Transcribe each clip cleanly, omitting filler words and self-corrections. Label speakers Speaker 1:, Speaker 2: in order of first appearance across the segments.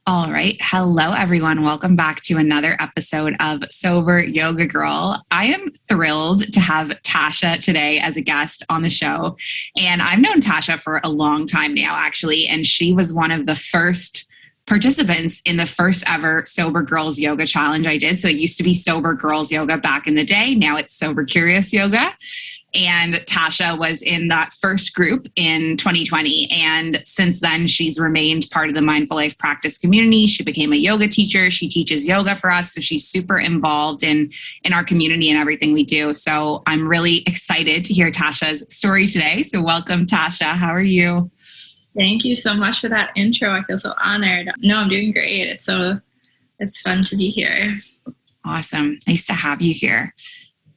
Speaker 1: All right. Hello, everyone. Welcome back to another episode of Sober Yoga Girl. I am thrilled to have Tasha today as a guest on the show. And I've known Tasha for a long time now, actually. And she was one of the first participants in the first ever Sober Girls Yoga Challenge I did. So it used to be Sober Girls Yoga back in the day. Now it's Sober Curious Yoga. And Tasha was in that first group in 2020. And since then, she's remained part of the Mindful Life Practice community. She became a yoga teacher. She teaches yoga for us. So she's super involved in our community and everything we do. So I'm really excited to hear Tasha's story today. So welcome, Tasha. How are you?
Speaker 2: Thank you so much for that intro. I feel so honored. No, I'm doing great. It's fun to be here.
Speaker 1: Awesome. Nice to have you here.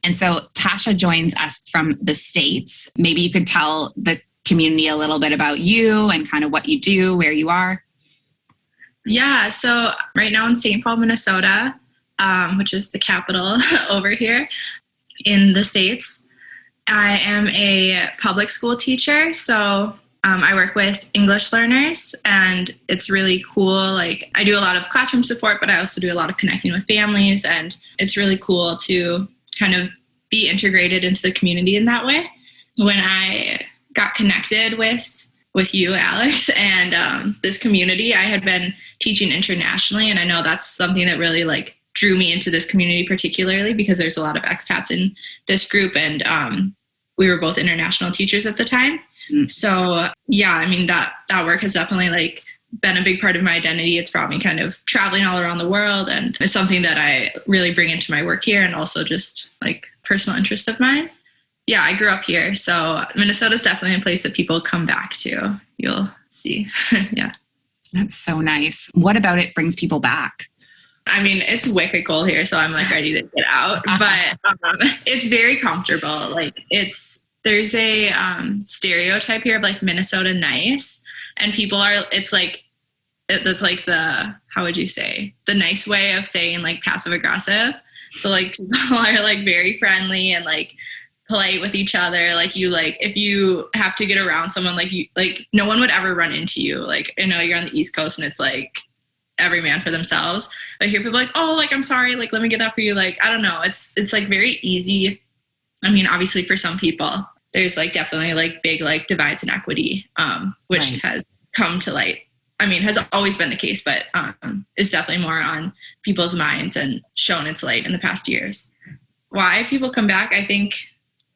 Speaker 1: And so Tasha joins us from the States. Maybe you could tell the community a little bit about you and kind of what you do, where you are.
Speaker 2: Yeah, so right now in St. Paul, Minnesota, which is the capital over here in the States. I am a public school teacher, so I work with English learners, and it's really cool. Like, I do a lot of classroom support, but I also do a lot of connecting with families, and it's really cool to kind of be integrated into the community in that way. When I got connected with you, Alex, and this community, I had been teaching internationally, and I know that's something that really drew me into this community particularly because there's a lot of expats in this group, and we were both international teachers at the time. So yeah, I mean, that work has definitely been a big part of my identity. It's brought me kind of traveling all around the world, and it's something that I really bring into my work here, and also just personal interest of mine. Yeah, I grew up here, so Minnesota is definitely a place that people come back to. You'll see. Yeah.
Speaker 1: That's so nice. What about it brings people back?
Speaker 2: I mean, it's wicked cold here, so I'm ready to get out, but it's very comfortable. There's a stereotype here of Minnesota nice, and people are, that's the, how would you say, the nice way of saying passive aggressive. So people are very friendly and polite with each other. If you have to get around someone, no one would ever run into you. I know you're on the East Coast and it's every man for themselves. I hear people I'm sorry, let me get that for you. I don't know. It's very easy. I mean, obviously for some people, there's definitely big divides in equity, which has come to light. I mean, has always been the case, but it's definitely more on people's minds and shown its light in the past years. Why people come back, I think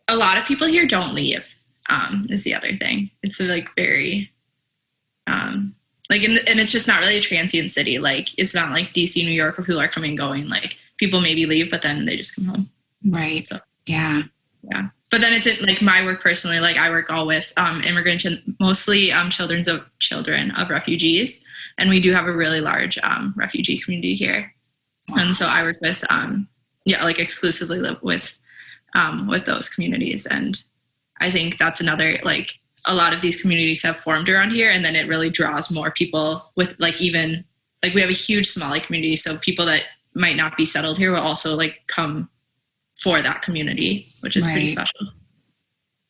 Speaker 2: a lot of people here don't leave, is the other thing. It's very, and it's just not really a transient city. It's not like DC, New York, where people are coming and going. People maybe leave, but then they just come home.
Speaker 1: Right.
Speaker 2: So,
Speaker 1: yeah.
Speaker 2: Yeah. But then it's my work personally, I work all with immigrants and mostly children of refugees. And we do have a really large refugee community here. Wow. And so I work with, exclusively live with those communities. And I think that's another, a lot of these communities have formed around here, and then it really draws more people with we have a huge Somali community. So people that might not be settled here will also come for that community, which is pretty special.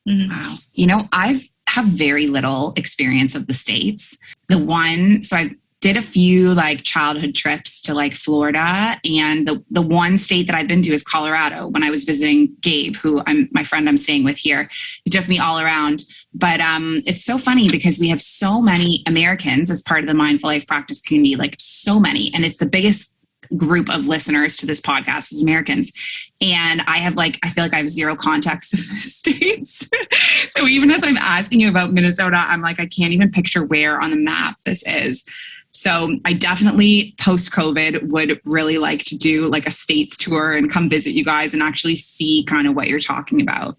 Speaker 2: Mm-hmm.
Speaker 1: Wow. I have very little experience of the States. So I did a few childhood trips to Florida, and the one state that I've been to is Colorado. When I was visiting Gabe, who my friend I'm staying with here, he took me all around. But it's so funny because we have so many Americans as part of the Mindful Life Practice community, so many, and it's the biggest group of listeners to this podcast is Americans. And I feel like I have zero context of the States. So even as I'm asking you about Minnesota, I'm I can't even picture where on the map this is. So I definitely post-COVID would really like to do a States tour and come visit you guys and actually see kind of what you're talking about.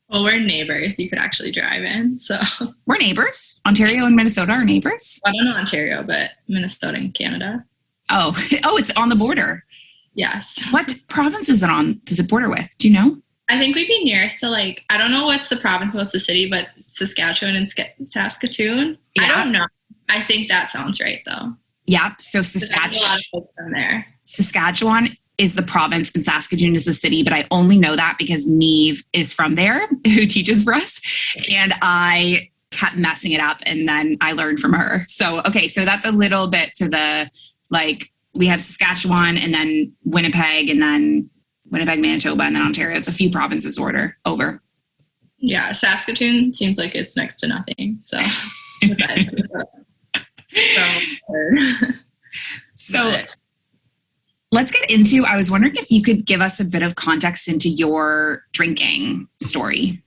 Speaker 2: Well, we're neighbors. You could actually drive in. So
Speaker 1: we're neighbors. Ontario and Minnesota are neighbors.
Speaker 2: I don't know Ontario, but Minnesota and Canada.
Speaker 1: Oh, it's on the border.
Speaker 2: Yes.
Speaker 1: What province is it on? Does it border with? Do you know?
Speaker 2: I think we'd be nearest to I don't know what's the province, what's the city, but Saskatchewan and Saskatoon. Yeah. I don't know. I think that sounds right though.
Speaker 1: Yep. So
Speaker 2: Saskatchewan. A lot of folks from there.
Speaker 1: Saskatchewan is the province and Saskatoon is the city, but I only know that because Neve is from there, who teaches for us. And I kept messing it up, and then I learned from her. So, okay, so that's a little bit to the, like, we have Saskatchewan and then Winnipeg and then Winnipeg, Manitoba, and then Ontario. It's a few provinces over.
Speaker 2: Yeah, Saskatoon seems like it's next to nothing. So,
Speaker 1: so let's get into, I was wondering if you could give us a bit of context into your drinking story.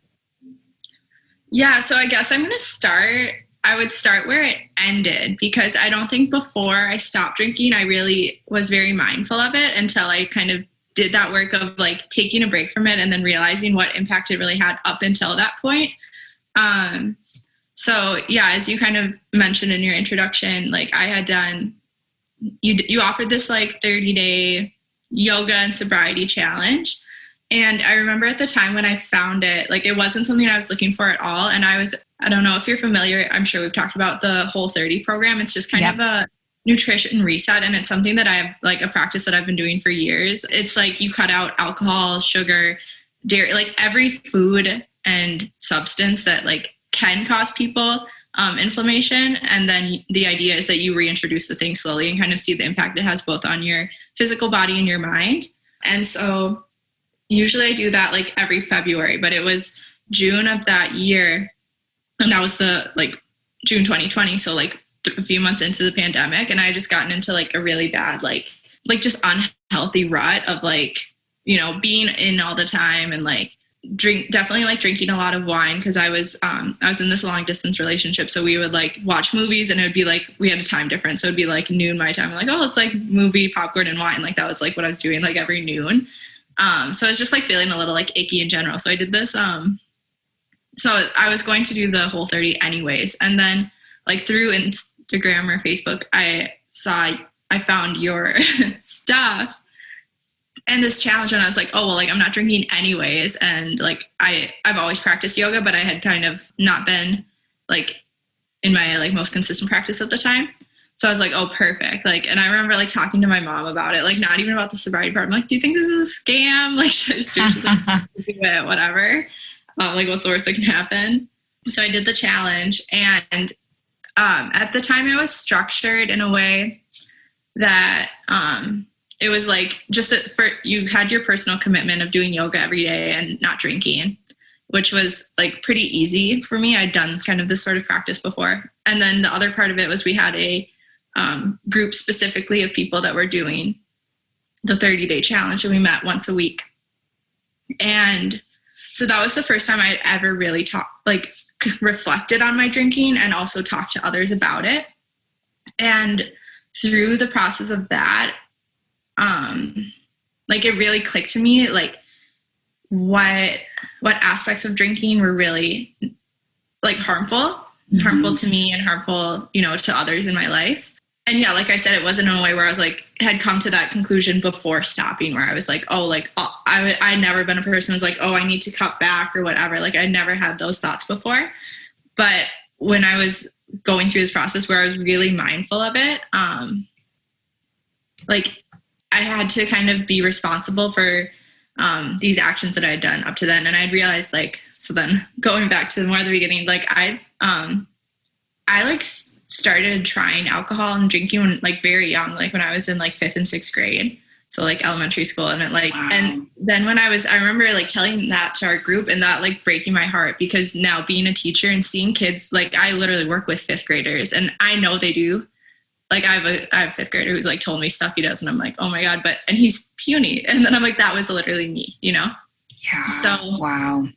Speaker 2: Yeah, so I guess I would start where it ended, because I don't think before I stopped drinking, I really was very mindful of it until I kind of did that work of like taking a break from it and then realizing what impact it really had up until that point. So yeah, as you kind of mentioned in your introduction, like I had done, you offered this like 30-day yoga and sobriety challenge. And I remember at the time when I found it, like it wasn't something I was looking for at all. And I don't know if you're familiar, I'm sure we've talked about the Whole30 program. It's just kind of a nutrition reset. And it's something that I have, like a practice that I've been doing for years. It's like you cut out alcohol, sugar, dairy, like every food and substance that like can cause people inflammation. And then the idea is that you reintroduce the thing slowly and kind of see the impact it has both on your physical body and your mind. And so usually I do that like every February, but it was June of that year. And that was the like June 2020. So like a few months into the pandemic, and I just gotten into like a really bad, like just unhealthy rut of like, you know, being in all the time and like definitely like drinking a lot of wine. Cause I was in this long distance relationship. So we would like watch movies, and it would be like, we had a time difference. So it'd be like noon my time. I'm like, oh, it's like movie, popcorn and wine. Like that was like what I was doing like every noon. So I was just like feeling a little like icky in general. So I did this, so I was going to do the Whole30 anyways. And then like through Instagram or Facebook, I found your stuff and this challenge, and I was like, oh, well, like I'm not drinking anyways. And like, I've always practiced yoga, but I had kind of not been like in my like most consistent practice at the time. So I was like, oh, perfect. Like, and I remember like talking to my mom about it, like not even about the sobriety part. I'm like, do you think this is a scam? Like, should I just do it? Whatever. Like, what's the worst that can happen? So I did the challenge, and at the time it was structured in a way that it was like just you had your personal commitment of doing yoga every day and not drinking, which was like pretty easy for me. I'd done kind of this sort of practice before. And then the other part of it was we had a group specifically of people that were doing the 30-day challenge, and we met once a week. And so that was the first time I had ever really reflected on my drinking and also talked to others about it. And through the process of that, like it really clicked to me, like what aspects of drinking were really like harmful to me and harmful, you know, to others in my life. And yeah, like I said, it wasn't in a way where I was like, had come to that conclusion before stopping, where I was like, oh, like I'd never been a person who's like, oh, I need to cut back or whatever. Like I never had those thoughts before. But when I was going through this process where I was really mindful of it, like I had to kind of be responsible for these actions that I had done up to then. And I'd realized like, so then going back to more of the beginning, like I like started trying alcohol and drinking when like very young, like when I was in like 5th and 6th grade. So like elementary school. And it like, wow. And then when I remember like telling that to our group, and that like breaking my heart, because now being a teacher and seeing kids, like I literally work with 5th graders, and I know they do. Like I have a 5th grader who's like told me stuff he does, and I'm like, oh my God, and he's puny. And then I'm like, that was literally me, you know?
Speaker 1: Yeah.
Speaker 2: So
Speaker 1: wow.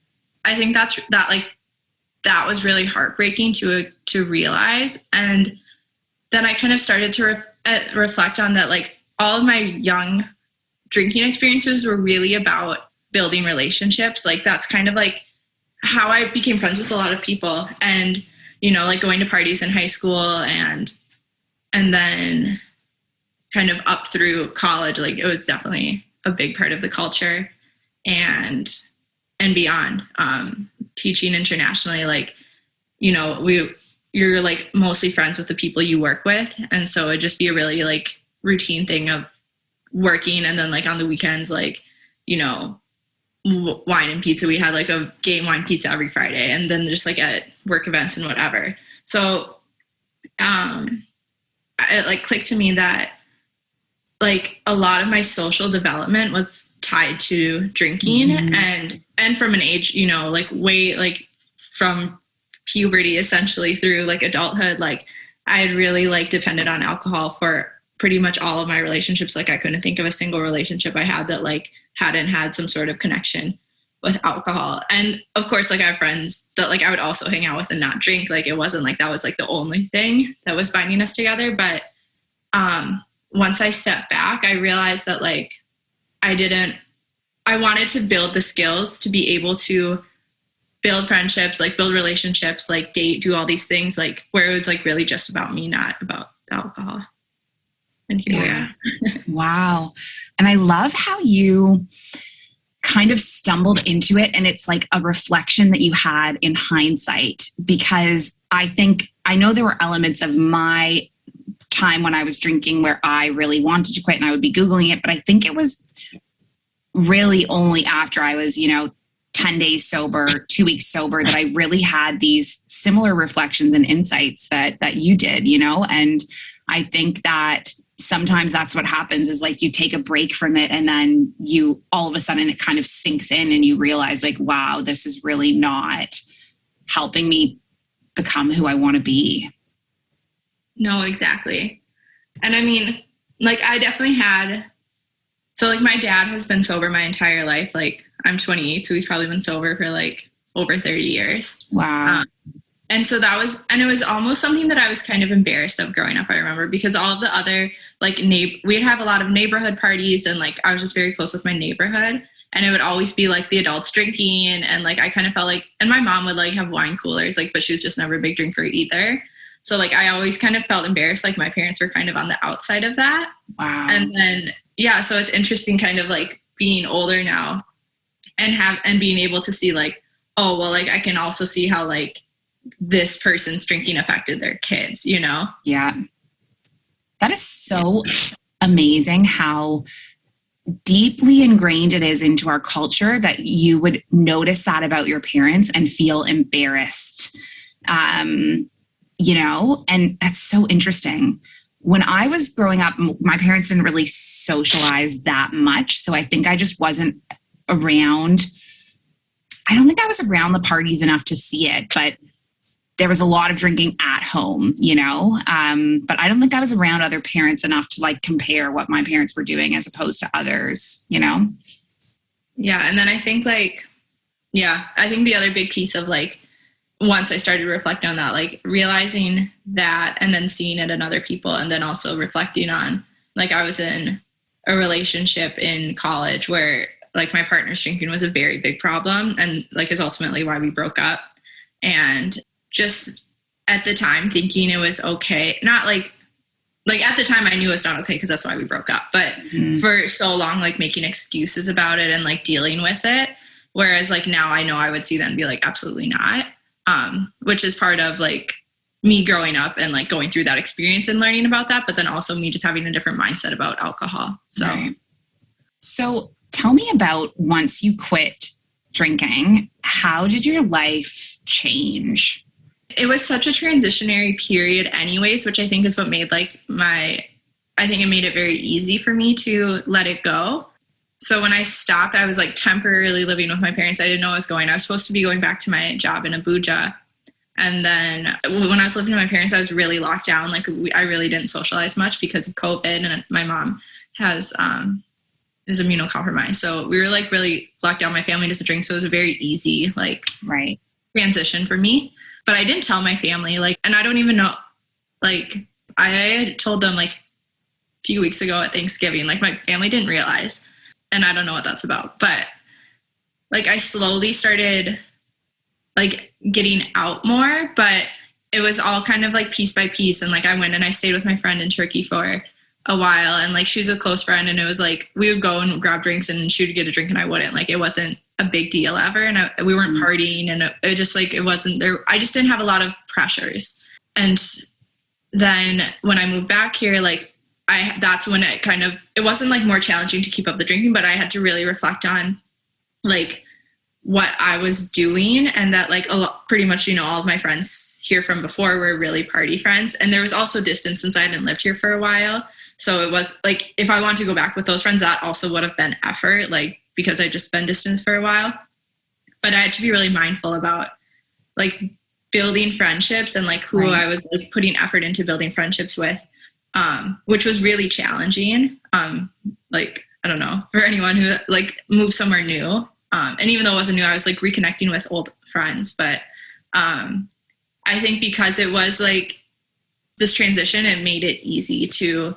Speaker 2: I think that was really heartbreaking to realize. And then I kind of started to reflect on that, like all of my young drinking experiences were really about building relationships. Like that's kind of like how I became friends with a lot of people, and, you know, like going to parties in high school and then kind of up through college, like it was definitely a big part of the culture and beyond. Teaching internationally, like, you know, you're like mostly friends with the people you work with. And so it'd just be a really like routine thing of working. And then like on the weekends, like, you know, wine and pizza. We had like a game wine pizza every Friday, and then just like at work events and whatever. So it like clicked to me that like a lot of my social development was tied to drinking, and from an age, you know, like way like from puberty essentially through like adulthood, like I had really like depended on alcohol for pretty much all of my relationships. Like I couldn't think of a single relationship I had that like hadn't had some sort of connection with alcohol. And of course, like I have friends that like I would also hang out with and not drink. Like it wasn't like that was like the only thing that was binding us together. But once I stepped back, I realized that like I wanted to build the skills to be able to build friendships, like build relationships, like date, do all these things, like where it was like really just about me, not about the alcohol. And here we are.
Speaker 1: Wow. And I love how you kind of stumbled into it, and it's like a reflection that you had in hindsight, because I know there were elements of my time when I was drinking where I really wanted to quit and I would be Googling it, but I think it was really only after I was, 10 days sober, 2 weeks sober, that I really had these similar reflections and insights that you did, and I think that sometimes that's what happens is like you take a break from it and then you all of a sudden it kind of sinks in and you realize like, wow, this is really not helping me become who I want to be.
Speaker 2: No, exactly. And I mean, like I definitely so like my dad has been sober my entire life. Like I'm 28, so he's probably been sober for like over 30 years.
Speaker 1: Wow.
Speaker 2: And so it was almost something that I was kind of embarrassed of growing up, I remember, because all of the other, like, we'd have a lot of neighborhood parties, and, like, I was just very close with my neighborhood, and it would always be, like, the adults drinking, and, like, I kind of felt like, and my mom would, like, have wine coolers, like, but she was just never a big drinker either. So, like, I always kind of felt embarrassed, like, my parents were kind of on the outside of that.
Speaker 1: Wow.
Speaker 2: And then, yeah, so it's interesting kind of, like, being older now and being able to see, like, oh, well, like, I can also see how, like, this person's drinking affected their kids,
Speaker 1: Yeah. That is so amazing how deeply ingrained it is into our culture that you would notice that about your parents and feel embarrassed, and that's so interesting. When I was growing up, my parents didn't really socialize that much. So I think I just wasn't around. I don't think I was around the parties enough to see it, but there was a lot of drinking at home, but I don't think I was around other parents enough to like compare what my parents were doing as opposed to others, Yeah.
Speaker 2: And then I think I think the other big piece of like, once I started reflecting on that, like realizing that and then seeing it in other people, and then also reflecting on, like, I was in a relationship in college where like my partner's drinking was a very big problem, and like is ultimately why we broke up. And just at the time thinking it was okay, not like at the time I knew it's not okay because that's why we broke up, but for so long, like making excuses about it and like dealing with it. Whereas like now I know I would see that and be like, absolutely not. Which is part of like me growing up and like going through that experience and learning about that, but then also me just having a different mindset about alcohol. So,
Speaker 1: right. So tell me about once you quit drinking, how did your life change?
Speaker 2: It was such a transitionary period anyways, which I think is what made like I think it made it very easy for me to let it go. So when I stopped, I was like temporarily living with my parents. I didn't know what was going on. I was supposed to be going back to my job in Abuja. And then when I was living with my parents, I was really locked down. Like I really didn't socialize much because of COVID. And my mom is immunocompromised. So we were like really locked down. My family doesn't drink. So it was a very easy like transition for me. But I didn't tell my family, like, and I don't even know, like, I told them like a few weeks ago at Thanksgiving, like my family didn't realize, and I don't know what that's about, but like I slowly started like getting out more, but it was all kind of like piece by piece. And like I went and I stayed with my friend in Turkey for a while, and like she's a close friend, and it was like we would go and grab drinks and she would get a drink and I wouldn't. Like it wasn't a big deal ever, and we weren't partying, and it just like it wasn't there. I just didn't have a lot of pressures. And then when I moved back here, like that's when it wasn't like more challenging to keep up the drinking, but I had to really reflect on like what I was doing, and that like pretty much, you know, all of my friends here from before were really party friends. And there was also distance since I hadn't lived here for a while. So it was like, if I wanted to go back with those friends, that also would have been effort, like, because I just been distance for a while. But I had to be really mindful about like building friendships and like who I was like putting effort into building friendships with, which was really challenging. Like, I don't know, for anyone who like moved somewhere new. And even though it wasn't new, I was like reconnecting with old friends. But I think because it was like this transition, it made it easy to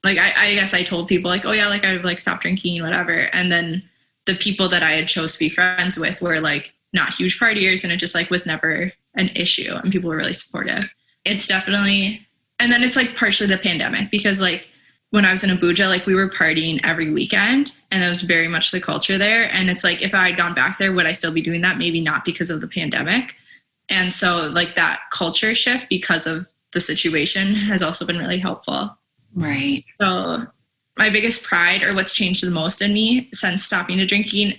Speaker 2: like, I guess I told people like, oh yeah, like I've like stopped drinking, whatever. And then the people that I had chose to be friends with were like not huge partiers, and it just like was never an issue, and people were really supportive. It's definitely, and then it's like partially the pandemic, because like when I was in Abuja, like we were partying every weekend, and that was very much the culture there. And it's like, if I had gone back there, would I still be doing that? Maybe not, because of the pandemic. And so like that culture shift because of the situation has also been really helpful.
Speaker 1: Right.
Speaker 2: So my biggest pride, or what's changed the most in me since stopping to drinking,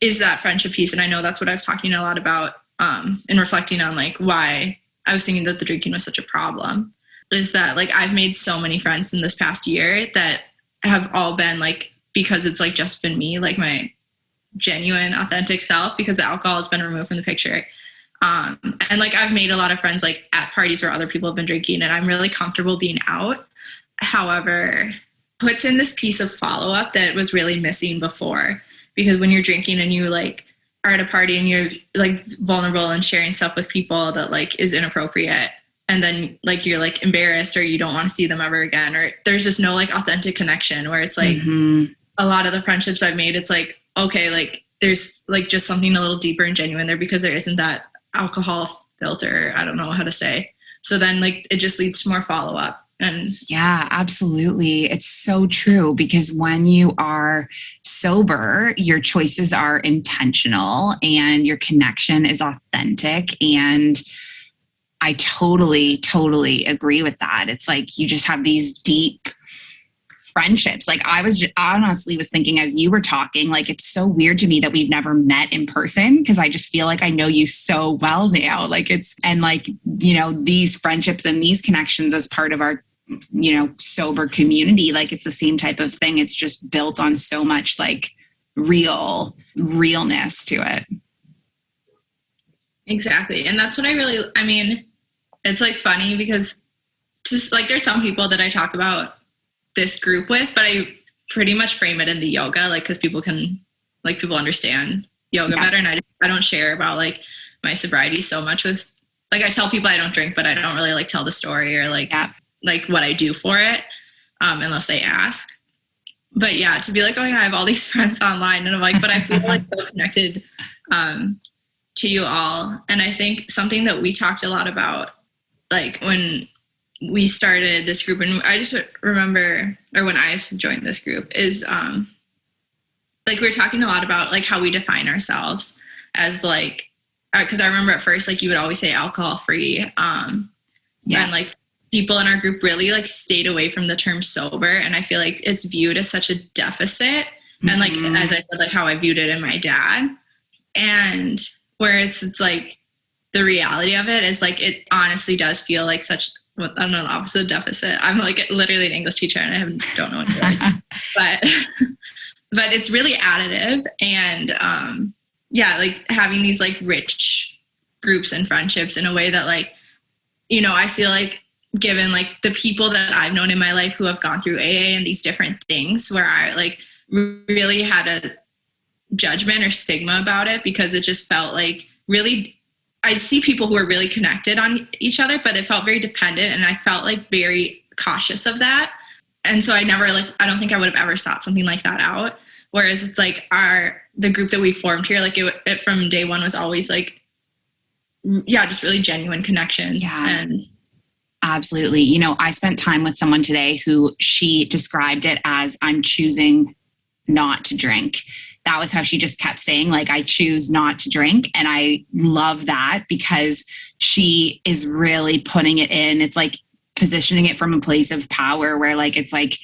Speaker 2: is that friendship piece. And I know that's what I was talking a lot about and reflecting on like why I was thinking that the drinking was such a problem, is that like I've made so many friends in this past year that have all been like, because it's like just been me, like my genuine authentic self, because the alcohol has been removed from the picture. And like I've made a lot of friends like at parties where other people have been drinking, and I'm really comfortable being out. However, puts in this piece of follow-up that was really missing before, because when you're drinking and you like are at a party and you're like vulnerable and sharing stuff with people that like is inappropriate, and then like you're like embarrassed or you don't want to see them ever again, or there's just no like authentic connection, where it's like a lot of the friendships I've made, it's like, okay, like there's like just something a little deeper and genuine there, because there isn't that alcohol filter. I don't know how to say. So then like it just leads to more follow-up. And
Speaker 1: yeah, absolutely. It's so true, because when you are sober, your choices are intentional and your connection is authentic. And I totally agree with that. It's like you just have these deep friendships. Like I honestly was thinking as you were talking, like it's so weird to me that we've never met in person, because I just feel like I know you so well now. Like and like, you know, these friendships and these connections as part of our, you know, sober community, like it's the same type of thing. It's just built on so much like realness to it.
Speaker 2: Exactly. And that's what I mean, it's like funny, because just like there's some people that I talk about this group with, but I pretty much frame it in the yoga, like, because people understand yoga better. And I don't share about like my sobriety so much with, like, I tell people I don't drink, but I don't really like tell the story or like, like what I do for it, unless they ask. But yeah, to be like, oh yeah, I have all these friends online, and I'm like, but I feel like so connected to you all. And I think something that we talked a lot about, like when we started this group, and I just remember, or when I joined this group, is like we were talking a lot about like how we define ourselves as like, because I remember at first like you would always say alcohol free, and like people in our group really like stayed away from the term sober, and I feel like it's viewed as such a deficit. And like as I said, like how I viewed it in my dad, and whereas it's like the reality of it is like it honestly does feel like such, I don't know, the opposite of deficit. I'm like literally an English teacher and I don't know any words, but it's really additive. And like having these like rich groups and friendships in a way that like, you know, I feel like given like the people that I've known in my life who have gone through AA and these different things, where I like really had a judgment or stigma about it, because it just felt like really, I'd see people who were really connected on each other, but it felt very dependent, and I felt like very cautious of that. And so I never like, I don't think I would have ever sought something like that out. Whereas it's like the group that we formed here, like it from day one was always like, just really genuine connections.
Speaker 1: Yeah. And absolutely. You know, I spent time with someone today who she described it as, I'm choosing not to drink. That was how she just kept saying, like, I choose not to drink. And I love that, because she is really putting it in. It's like positioning it from a place of power where like, it's like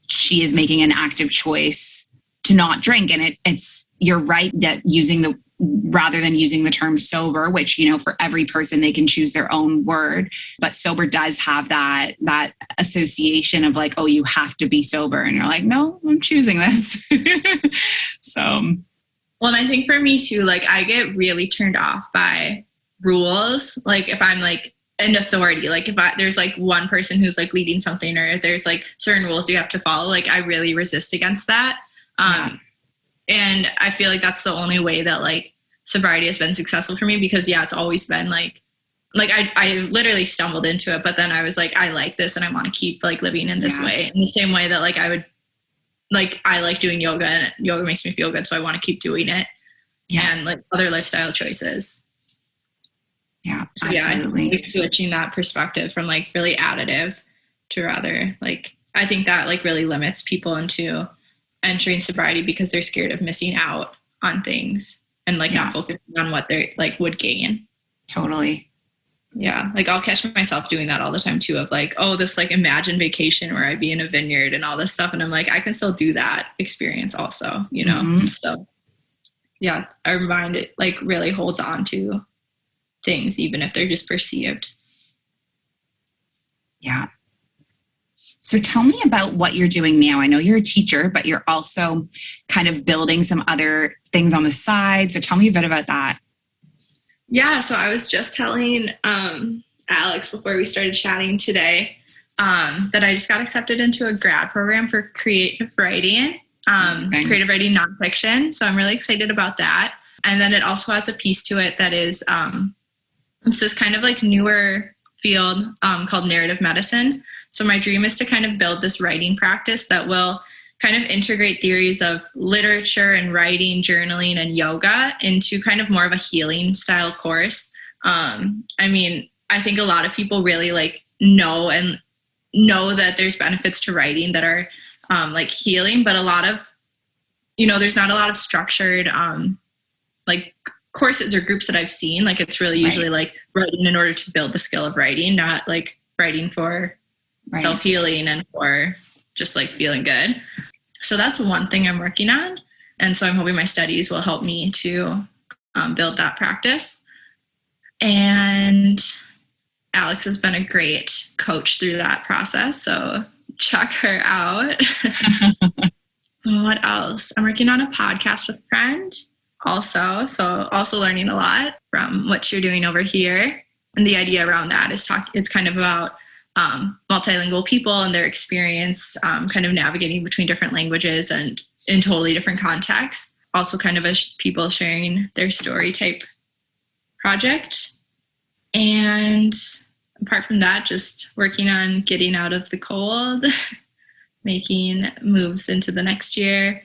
Speaker 1: she is making an active choice to not drink. And you're right that rather than using the term sober, which, for every person, they can choose their own word, but sober does have that association of like, oh, you have to be sober. And you're like, no, I'm choosing this. So.
Speaker 2: Well, and I think for me too, like I get really turned off by rules. Like if I'm like an authority, like if there's like one person who's like leading something, or if there's like certain rules you have to follow, like I really resist against that. And I feel like that's the only way that like sobriety has been successful for me, because it's always been like I literally stumbled into it, but then I was like, I like this and I want to keep like living in this way, in the same way that like I like doing yoga, and yoga makes me feel good. So I want to keep doing it, and like other lifestyle choices.
Speaker 1: Yeah.
Speaker 2: So
Speaker 1: absolutely.
Speaker 2: I think switching that perspective from like really additive to rather like, I think that like really limits people into entering sobriety because they're scared of missing out on things and like not focusing on what they're like would gain.
Speaker 1: Totally.
Speaker 2: Yeah. Like I'll catch myself doing that all the time too, of like, oh, this like imagined vacation where I'd be in a vineyard and all this stuff. And I'm like, I can still do that experience also, So yeah, our mind like really holds on to things, even if they're just perceived.
Speaker 1: Yeah. So tell me about what you're doing now. I know you're a teacher, but you're also kind of building some other things on the side. So tell me a bit about that.
Speaker 2: Yeah. So I was just telling Alex before we started chatting today that I just got accepted into a grad program for creative writing, creative writing nonfiction. So I'm really excited about that. And then it also has a piece to it that is, it's this kind of like newer field called narrative medicine. So my dream is to kind of build this writing practice that will kind of integrate theories of literature and writing, journaling, and yoga into kind of more of a healing style course. I mean, I think a lot of people really like know that there's benefits to writing that are like healing, but a lot of, there's not a lot of structured like courses or groups that I've seen. Like it's really usually like writing in order to build the skill of writing, not like writing for self-healing and for just like feeling good. So that's one thing I'm working on. And so I'm hoping my studies will help me to build that practice. And Alex has been a great coach through that process. So check her out. What else? I'm working on a podcast with a friend also. So also learning a lot from what you're doing over here. And the idea around that is it's kind of about multilingual people and their experience kind of navigating between different languages and in totally different contexts. Also kind of as people sharing their story type project. And apart from that, just working on getting out of the cold, making moves into the next year.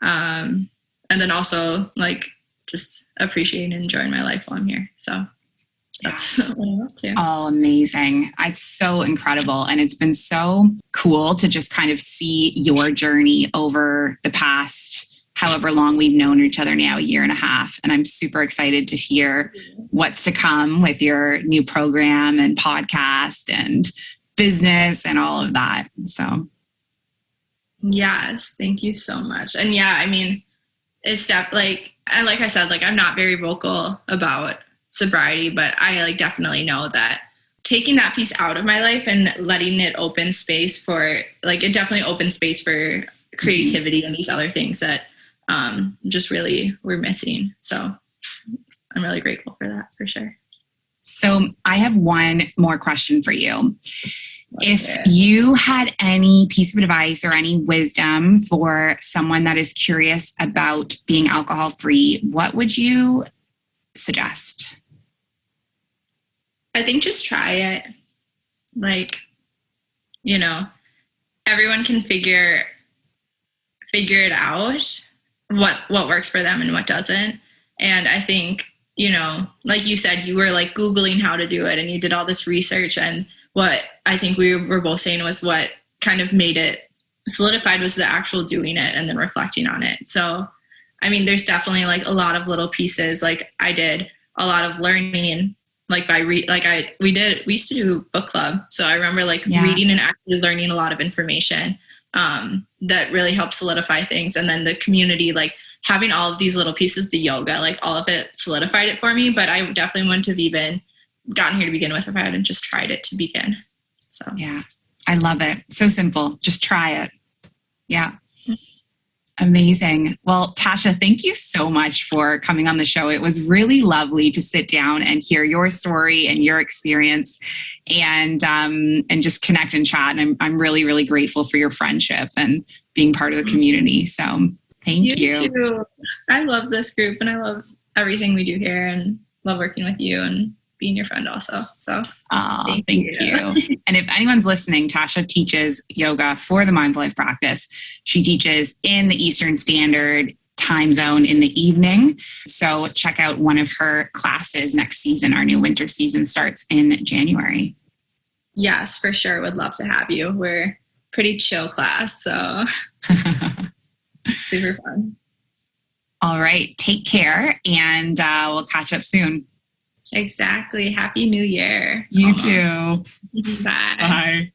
Speaker 2: And then also like just appreciating and enjoying my life while I'm here. So that's what I'm up to.
Speaker 1: Oh, amazing. It's so incredible. And it's been so cool to just kind of see your journey over the past however long we've known each other now, 1.5 years. And I'm super excited to hear what's to come with your new program and podcast and business and all of that. So.
Speaker 2: Yes. Thank you so much. And yeah, I mean, it's like I said, like I'm not very vocal about sobriety, but I like definitely know that taking that piece out of my life and letting it open space for like, it definitely opens space for creativity and these other things that just really we're missing. So I'm really grateful for that for sure.
Speaker 1: So I have one more question for you. If you had any piece of advice or any wisdom for someone that is curious about being alcohol free, what would you suggest?
Speaker 2: I think just try it. Like, everyone can figure it out, what works for them and what doesn't. And I think, like you said, you were like Googling how to do it and you did all this research, and what I think we were both saying was what kind of made it solidified was the actual doing it and then reflecting on it. So, I mean, there's definitely like a lot of little pieces. Like I did a lot of learning, like we used to do book club. So I remember like reading and actually learning a lot of information. that really helped solidify things. And then the community, like having all of these little pieces, the yoga, like all of it solidified it for me. But I definitely wouldn't have even gotten here to begin with if I hadn't just tried it to begin. So
Speaker 1: yeah, I love it. So simple. Just try it. Yeah. Amazing. Well, Tasha, thank you so much for coming on the show. It was really lovely to sit down and hear your story and your experience and just connect and chat. And I'm really, really grateful for your friendship and being part of the community. So thank you.
Speaker 2: Too. I love this group and I love everything we do here and love working with you and being your friend also. So
Speaker 1: thank you. And if anyone's listening, Tasha teaches yoga for the Mindful Life Practice. She teaches in the Eastern Standard Time Zone in the evening. So check out one of her classes next season. Our new winter season starts in January.
Speaker 2: Yes, for sure. Would love to have you. We're pretty chill class. So super fun.
Speaker 1: All right. Take care and we'll catch up soon.
Speaker 2: Exactly. Happy New Year.
Speaker 1: You too.
Speaker 2: Bye.
Speaker 1: Bye.